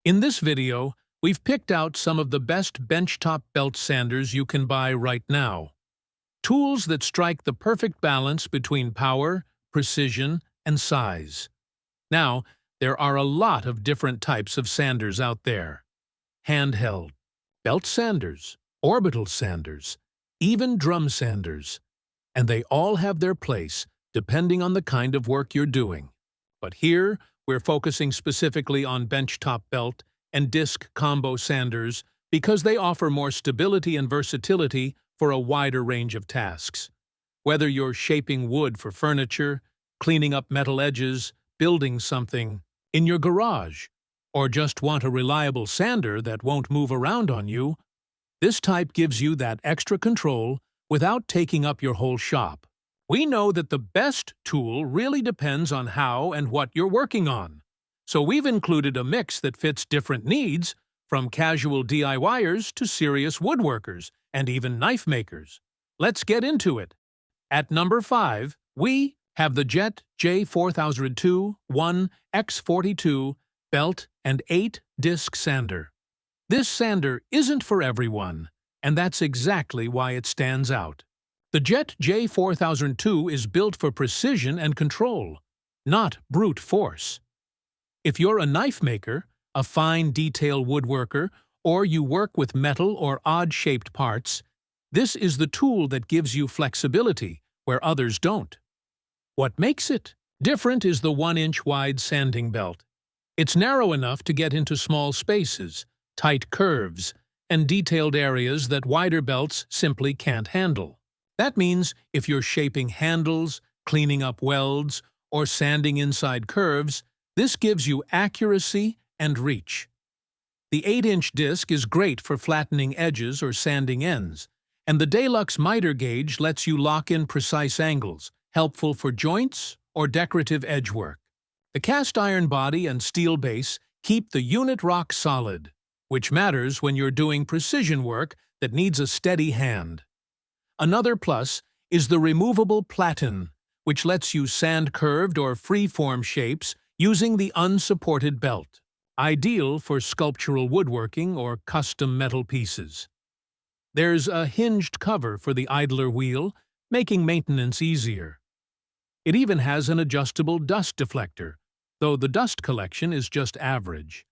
In this video, we've picked out some of the best benchtop belt sanders you can buy right now. Tools that strike the perfect balance between power, precision, and size. Now, there are a lot of different types of sanders out there. Handheld, belt sanders, orbital sanders, even drum sanders. And they all have their place depending on the kind of work you're doing. But here, we're focusing specifically on benchtop belt and disc combo sanders because they offer more stability and versatility for a wider range of tasks. Whether you're shaping wood for furniture, cleaning up metal edges, building something in your garage, or just want a reliable sander that won't move around on you, this type gives you that extra control without taking up your whole shop. We know that the best tool really depends on how and what you're working on. So we've included a mix that fits different needs, from casual DIYers to serious woodworkers and even knife makers. Let's get into it. At number 5, we have the Jet J4002 1X42 Belt and 8-Disc Sander. This sander isn't for everyone, and that's exactly why it stands out. The Jet J4002 is built for precision and control, not brute force. If you're a knife maker, a fine detail woodworker, or you work with metal or odd-shaped parts, this is the tool that gives you flexibility where others don't. What makes it different is the 1-inch wide sanding belt. It's narrow enough to get into small spaces, tight curves, and detailed areas that wider belts simply can't handle. That means if you're shaping handles, cleaning up welds, or sanding inside curves, this gives you accuracy and reach. The 8-inch disc is great for flattening edges or sanding ends, and the Deluxe miter gauge lets you lock in precise angles, helpful for joints or decorative edge work. The cast iron body and steel base keep the unit rock solid, which matters when you're doing precision work that needs a steady hand. Another plus is the removable platen, which lets you sand curved or free-form shapes using the unsupported belt, ideal for sculptural woodworking or custom metal pieces. There's a hinged cover for the idler wheel, making maintenance easier. It even has an adjustable dust deflector, though the dust collection is just average.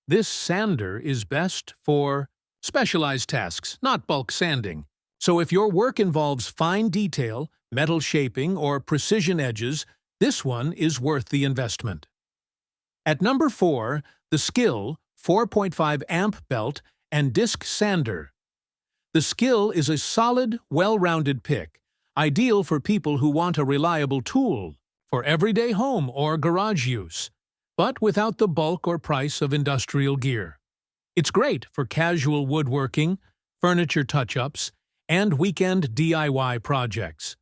This sander is best for specialized tasks, not bulk sanding. So if your work involves fine detail, metal shaping, or precision edges, this one is worth the investment. At number 4, the SKIL 4.5 amp belt and disc sander. The SKIL is a solid, well-rounded pick, ideal for people who want a reliable tool for everyday home or garage use, but without the bulk or price of industrial gear. It's great for casual woodworking, furniture touch-ups, and weekend DIY projects.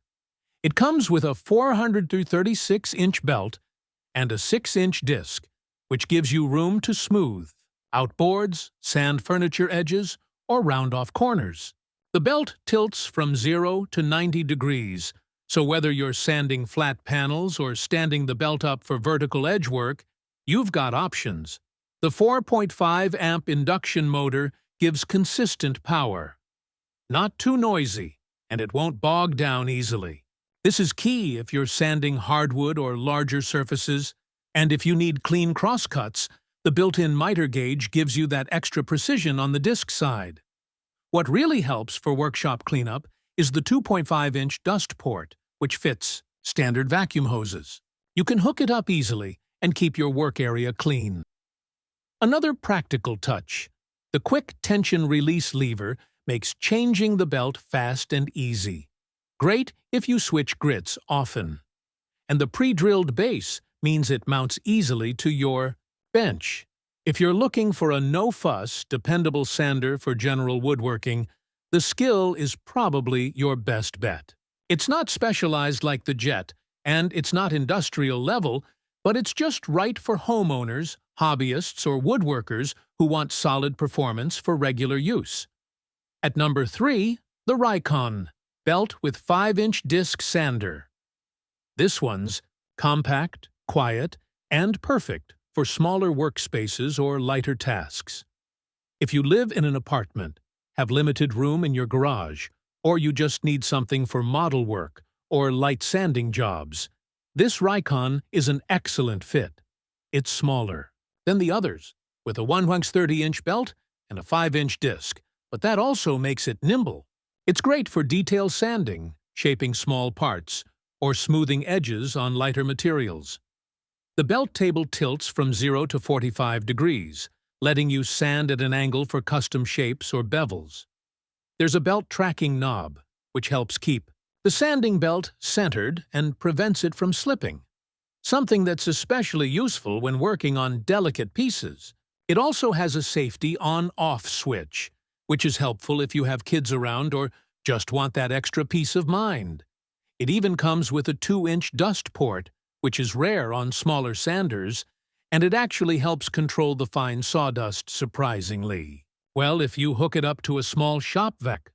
It comes with a 436-inch belt and a 6-inch disc, which gives you room to smooth out boards, sand furniture edges, or round off corners. The belt tilts from 0 to 90 degrees, so whether you're sanding flat panels or standing the belt up for vertical edge work, you've got options. The 4.5 amp induction motor gives consistent power. Not too noisy, and it won't bog down easily. This is key if you're sanding hardwood or larger surfaces, and if you need clean crosscuts, the built-in miter gauge gives you that extra precision on the disc side. What really helps for workshop cleanup is the 2.5-inch dust port, which fits standard vacuum hoses. You can hook it up easily and keep your work area clean. Another practical touch: the quick tension release lever makes changing the belt fast and easy. Great if you switch grits often. And the pre-drilled base means it mounts easily to your bench. If you're looking for a no-fuss, dependable sander for general woodworking, the SKIL is probably your best bet. It's not specialized like the Jet, and it's not industrial level, but it's just right for homeowners, hobbyists, or woodworkers who want solid performance for regular use. At number 3, the RIKON belt with 5-inch disc sander. This one's compact, quiet, and perfect for smaller workspaces or lighter tasks. If you live in an apartment, have limited room in your garage, or you just need something for model work or light sanding jobs, this RIKON is an excellent fit. It's smaller than the others, with a 130-inch belt and a 5-inch disc, but that also makes it nimble. It's great for detail sanding, shaping small parts, or smoothing edges on lighter materials. The belt table tilts from 0 to 45 degrees, letting you sand at an angle for custom shapes or bevels. There's a belt tracking knob, which helps keep the sanding belt centered and prevents it from slipping, something that's especially useful when working on delicate pieces. It also has a safety on-off switch, which is helpful if you have kids around or just want that extra peace of mind. It even comes with a 2-inch dust port, which is rare on smaller sanders, and it actually helps control the fine sawdust surprisingly. Well, if you hook it up to a small shop vac.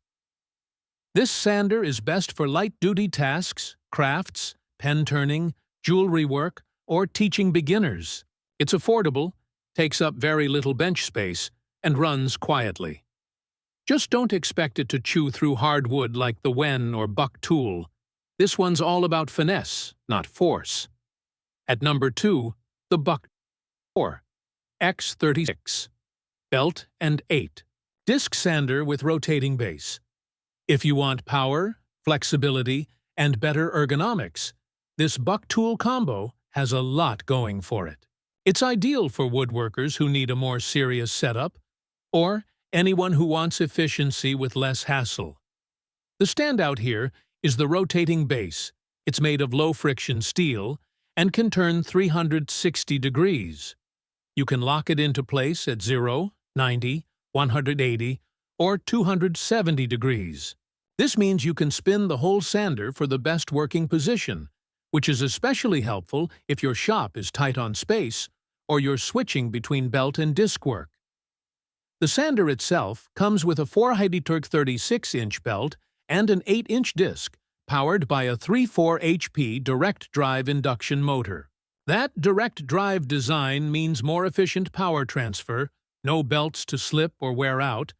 This sander is best for light-duty tasks, crafts, pen turning, jewelry work, or teaching beginners. It's affordable, takes up very little bench space, and runs quietly. Just don't expect it to chew through hard wood like the Wen or BUCKTOOL. This one's all about finesse, not force. At number 2, the BUCKTOOL X36 Belt and 8 Disc Sander with rotating base. If you want power, flexibility, and better ergonomics, this BUCKTOOL combo has a lot going for it. It's ideal for woodworkers who need a more serious setup, or anyone who wants efficiency with less hassle. The standout here is the rotating base. It's made of low-friction steel and can turn 360 degrees. You can lock it into place at 0, 90, 180, or 270 degrees. This means you can spin the whole sander for the best working position, which is especially helpful if your shop is tight on space or you're switching between belt and disc work. The sander itself comes with a 4-Hobbyist 36-inch belt and an 8-inch disc, powered by a 3.4 HP direct drive induction motor. That direct drive design means more efficient power transfer, no belts to slip or wear out,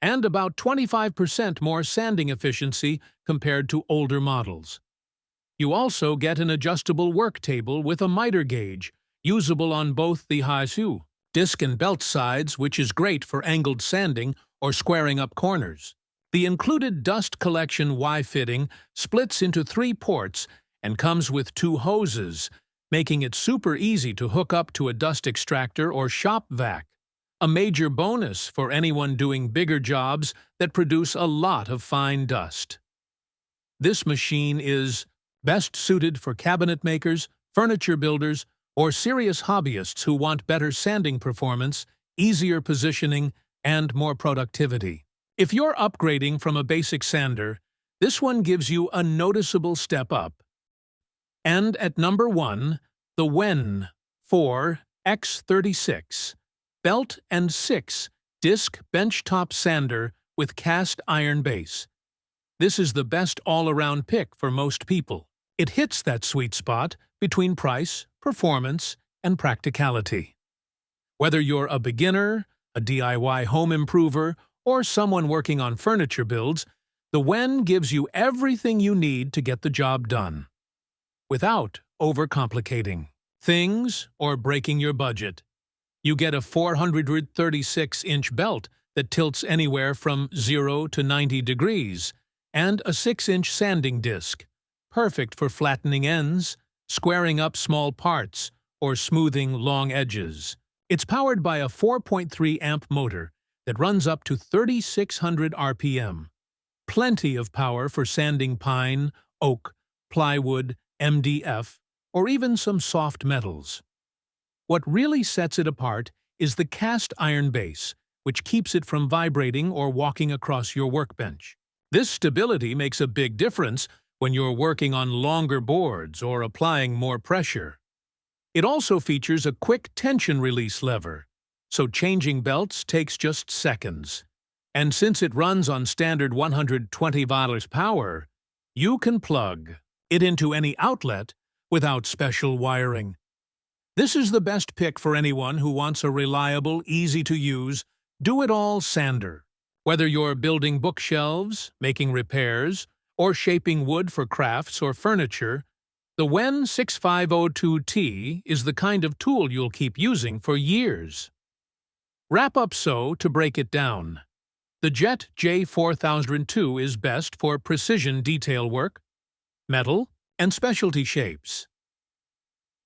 and about 25% more sanding efficiency compared to older models. You also get an adjustable work table with a miter gauge, usable on both the hobbyist disc and belt sides, which is great for angled sanding or squaring up corners. The included dust collection Y-fitting splits into 3 ports and comes with 2 hoses, making it super easy to hook up to a dust extractor or shop vac. A major bonus for anyone doing bigger jobs that produce a lot of fine dust. This machine is best suited for cabinet makers, furniture builders, or serious hobbyists who want better sanding performance, easier positioning, and more productivity. If you're upgrading from a basic sander, this one gives you a noticeable step up. And at number 1, the Wen 4 X36 Belt and 6 Disc Benchtop Sander with cast iron base. This is the best all-around pick for most people. It hits that sweet spot between price, performance, and practicality. Whether you're a beginner, a DIY home improver, or someone working on furniture builds, the Wen gives you everything you need to get the job done, without overcomplicating things or breaking your budget. You get a 436-inch belt that tilts anywhere from 0 to 90 degrees, and a 6-inch sanding disc, perfect for flattening ends, squaring up small parts, or smoothing long edges. It's powered by a 4.3 amp motor that runs up to 3,600 RPM. Plenty of power for sanding pine, oak, plywood, MDF, or even some soft metals. What really sets it apart is the cast iron base, which keeps it from vibrating or walking across your workbench. This stability makes a big difference when you're working on longer boards or applying more pressure. It also features a quick tension release lever, so changing belts takes just seconds. And since it runs on standard 120 volts power, you can plug it into any outlet without special wiring. This is the best pick for anyone who wants a reliable, easy-to-use, do-it-all sander. Whether you're building bookshelves, making repairs, or shaping wood for crafts or furniture, the WEN 6502T is the kind of tool you'll keep using for years. Wrap up to break it down. The JET J4002 is best for precision detail work, metal, and specialty shapes.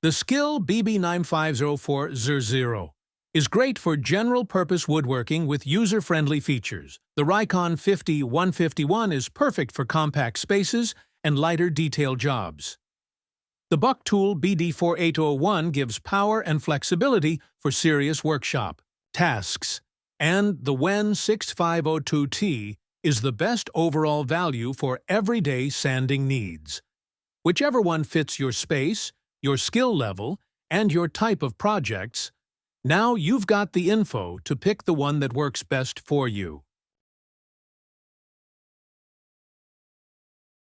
The SKIL BB950400 is great for general-purpose woodworking with user-friendly features. The RIKON 50151 is perfect for compact spaces and lighter detail jobs. The BUCKTOOL BD4801 gives power and flexibility for serious workshop tasks, and the WEN 6502T is the best overall value for everyday sanding needs. Whichever one fits your space, your skill level, and your type of projects, now you've got the info to pick the one that works best for you.